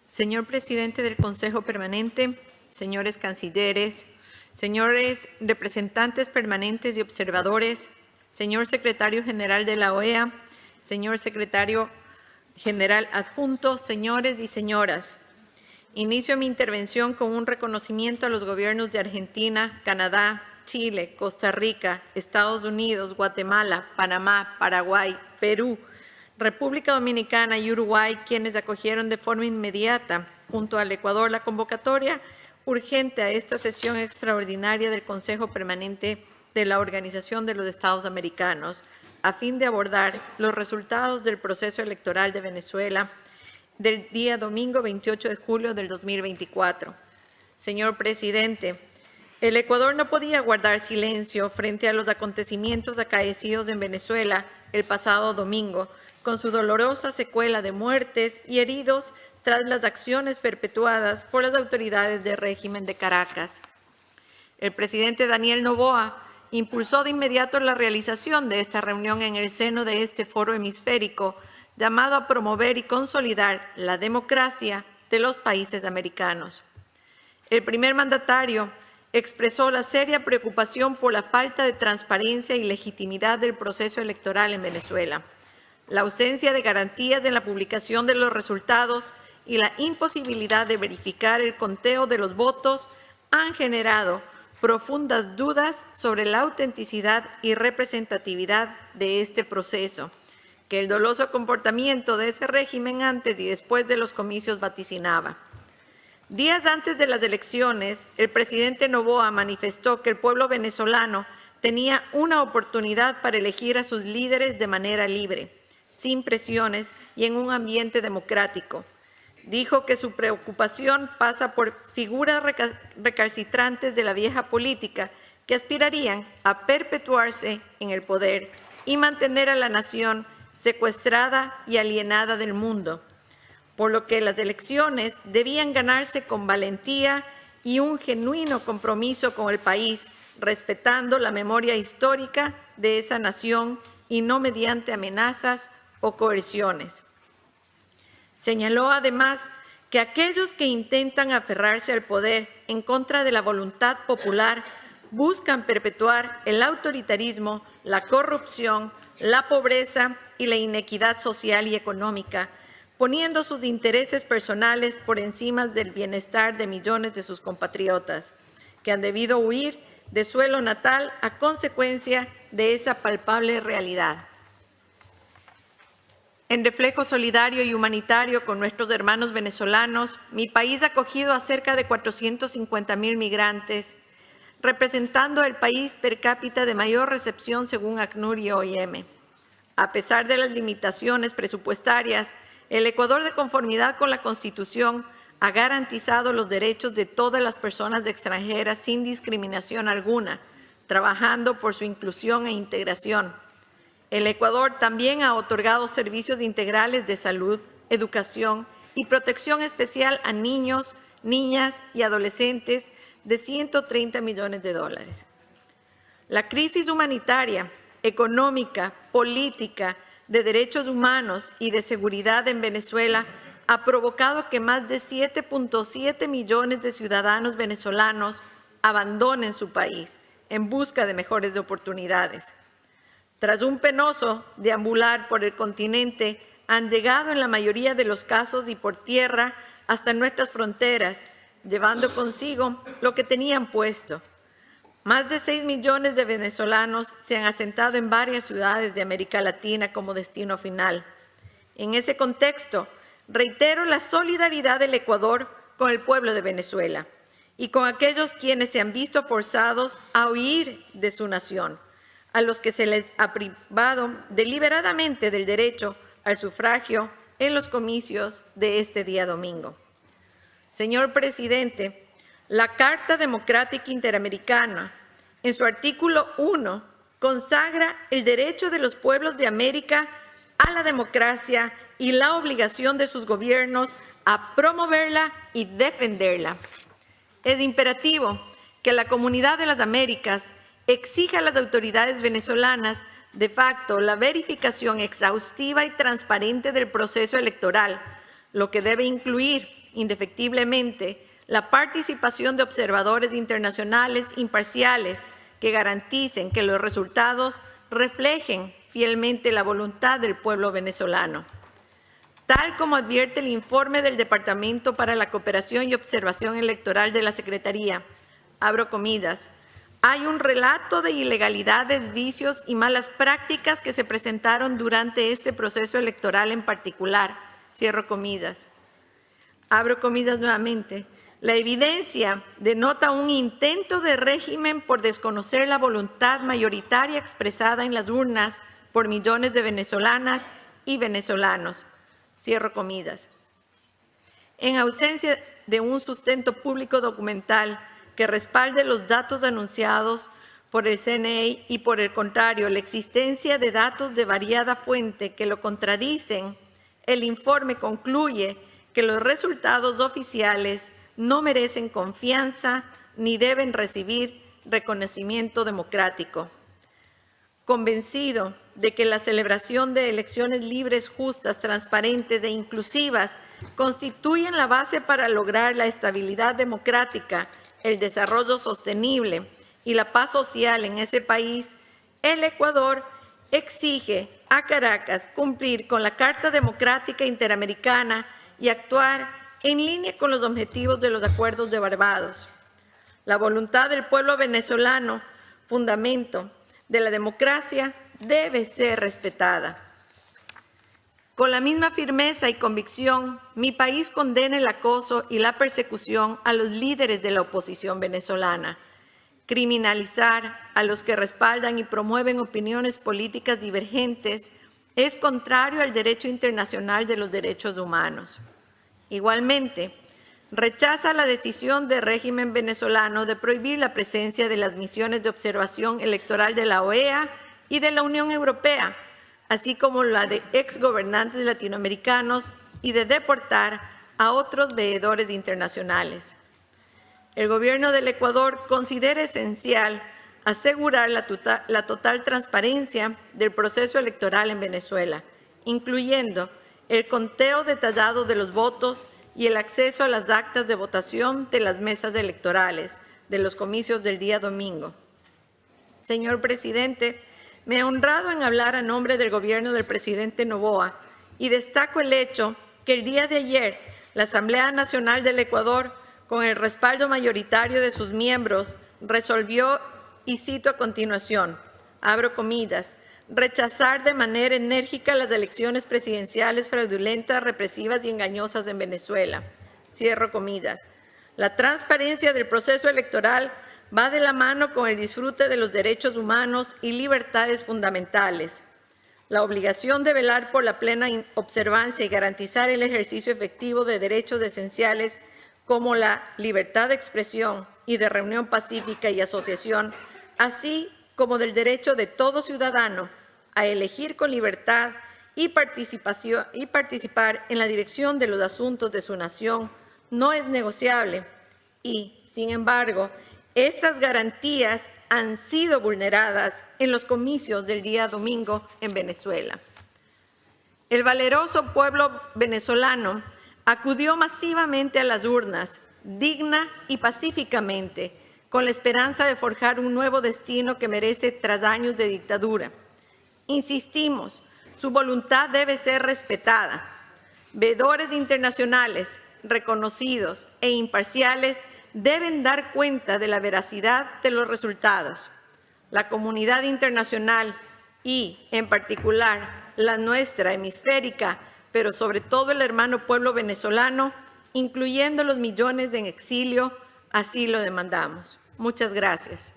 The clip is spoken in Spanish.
Señor presidente del Consejo Permanente, señores cancilleres, señores representantes permanentes y observadores, señor secretario general de la OEA, señor secretario general adjunto, señores y señoras. Inicio mi intervención con un reconocimiento a los gobiernos de Argentina, Canadá, Chile, Costa Rica, Estados Unidos, Guatemala, Panamá, Paraguay, Perú, República Dominicana y Uruguay, quienes acogieron de forma inmediata, junto al Ecuador, la convocatoria urgente a esta sesión extraordinaria del Consejo Permanente de la Organización de los Estados Americanos, a fin de abordar los resultados del proceso electoral de Venezuela del día domingo 28 de julio del 2024. Señor presidente, el Ecuador no podía guardar silencio frente a los acontecimientos acaecidos en Venezuela el pasado domingo, con su dolorosa secuela de muertes y heridos tras las acciones perpetuadas por las autoridades del régimen de Caracas. El presidente Daniel Noboa impulsó de inmediato la realización de esta reunión en el seno de este foro hemisférico, llamado a promover y consolidar la democracia de los países americanos. El primer mandatario expresó la seria preocupación por la falta de transparencia y legitimidad del proceso electoral en Venezuela, la ausencia de garantías en la publicación de los resultados y la imposibilidad de verificar el conteo de los votos han generado profundas dudas sobre la autenticidad y representatividad de este proceso, que el doloso comportamiento de ese régimen antes y después de los comicios vaticinaba. Días antes de las elecciones, el presidente Noboa manifestó que el pueblo venezolano tenía una oportunidad para elegir a sus líderes de manera libre, sin presiones y en un ambiente democrático. Dijo que su preocupación pasa por figuras recalcitrantes de la vieja política que aspirarían a perpetuarse en el poder y mantener a la nación secuestrada y alienada del mundo, por lo que las elecciones debían ganarse con valentía y un genuino compromiso con el país, respetando la memoria histórica de esa nación y no mediante amenazas o coerciones. Señaló además que aquellos que intentan aferrarse al poder en contra de la voluntad popular buscan perpetuar el autoritarismo, la corrupción, la pobreza y la inequidad social y económica, poniendo sus intereses personales por encima del bienestar de millones de sus compatriotas, que han debido huir de suelo natal a consecuencia de esa palpable realidad. En reflejo solidario y humanitario con nuestros hermanos venezolanos, mi país ha acogido a cerca de 450,000 migrantes, representando el país per cápita de mayor recepción según ACNUR y OIM. A pesar de las limitaciones presupuestarias, el Ecuador, de conformidad con la Constitución, ha garantizado los derechos de todas las personas extranjeras sin discriminación alguna, trabajando por su inclusión e integración. El Ecuador también ha otorgado servicios integrales de salud, educación y protección especial a niños, niñas y adolescentes de $130 millones. La crisis humanitaria, económica, política, de derechos humanos y de seguridad en Venezuela ha provocado que más de 7.7 millones de ciudadanos venezolanos abandonen su país en busca de mejores oportunidades. Tras un penoso deambular por el continente, han llegado en la mayoría de los casos y por tierra hasta nuestras fronteras, llevando consigo lo que tenían puesto. Más de 6 millones de venezolanos se han asentado en varias ciudades de América Latina como destino final. En ese contexto, reitero la solidaridad del Ecuador con el pueblo de Venezuela y con aquellos quienes se han visto forzados a huir de su nación, a los que se les ha privado deliberadamente del derecho al sufragio en los comicios de este día domingo. Señor presidente, la Carta Democrática Interamericana, en su artículo 1, consagra el derecho de los pueblos de América a la democracia y la obligación de sus gobiernos a promoverla y defenderla. Es imperativo que la Comunidad de las Américas exija a las autoridades venezolanas de facto la verificación exhaustiva y transparente del proceso electoral, lo que debe incluir indefectiblemente la participación de observadores internacionales imparciales que garanticen que los resultados reflejen fielmente la voluntad del pueblo venezolano. Tal como advierte el informe del Departamento para la Cooperación y Observación Electoral de la Secretaría, abro comillas, hay un relato de ilegalidades, vicios y malas prácticas que se presentaron durante este proceso electoral en particular, cierro comillas. Abro comillas nuevamente. La evidencia denota un intento de régimen por desconocer la voluntad mayoritaria expresada en las urnas por millones de venezolanas y venezolanos. Cierro comillas. En ausencia de un sustento público documental que respalde los datos anunciados por el CNE y, por el contrario, la existencia de datos de variada fuente que lo contradicen, el informe concluye que los resultados oficiales no merecen confianza ni deben recibir reconocimiento democrático. Convencido de que la celebración de elecciones libres, justas, transparentes e inclusivas constituyen la base para lograr la estabilidad democrática, el desarrollo sostenible y la paz social en ese país, el Ecuador exige a Caracas cumplir con la Carta Democrática Interamericana y actuar en línea con los objetivos de los acuerdos de Barbados. La voluntad del pueblo venezolano, fundamento de la democracia, debe ser respetada. Con la misma firmeza y convicción, mi país condena el acoso y la persecución a los líderes de la oposición venezolana. Criminalizar a los que respaldan y promueven opiniones políticas divergentes es contrario al derecho internacional de los derechos humanos. Igualmente, rechaza la decisión del régimen venezolano de prohibir la presencia de las misiones de observación electoral de la OEA y de la Unión Europea, así como la de exgobernantes latinoamericanos, y de deportar a otros veedores internacionales. El gobierno del Ecuador considera esencial asegurar la total transparencia del proceso electoral en Venezuela, incluyendo el conteo detallado de los votos y el acceso a las actas de votación de las mesas electorales de los comicios del día domingo. Señor presidente, me he honrado en hablar a nombre del gobierno del presidente Noboa y destaco el hecho que el día de ayer la Asamblea Nacional del Ecuador, con el respaldo mayoritario de sus miembros, resolvió, y cito a continuación, abro comillas, rechazar de manera enérgica las elecciones presidenciales fraudulentas, represivas y engañosas en Venezuela. Cierro comillas. La transparencia del proceso electoral va de la mano con el disfrute de los derechos humanos y libertades fundamentales. La obligación de velar por la plena observancia y garantizar el ejercicio efectivo de derechos esenciales como la libertad de expresión y de reunión pacífica y asociación, así como del derecho de todo ciudadano a elegir con libertad y participar en la dirección de los asuntos de su nación, no es negociable y, sin embargo, estas garantías han sido vulneradas en los comicios del día domingo en Venezuela. El valeroso pueblo venezolano acudió masivamente a las urnas, digna y pacíficamente, con la esperanza de forjar un nuevo destino que merece tras años de dictadura. Insistimos, su voluntad debe ser respetada. Veedores internacionales, reconocidos e imparciales deben dar cuenta de la veracidad de los resultados. La comunidad internacional y, en particular, la nuestra hemisférica, pero sobre todo el hermano pueblo venezolano, incluyendo los millones en exilio, así lo demandamos. Muchas gracias.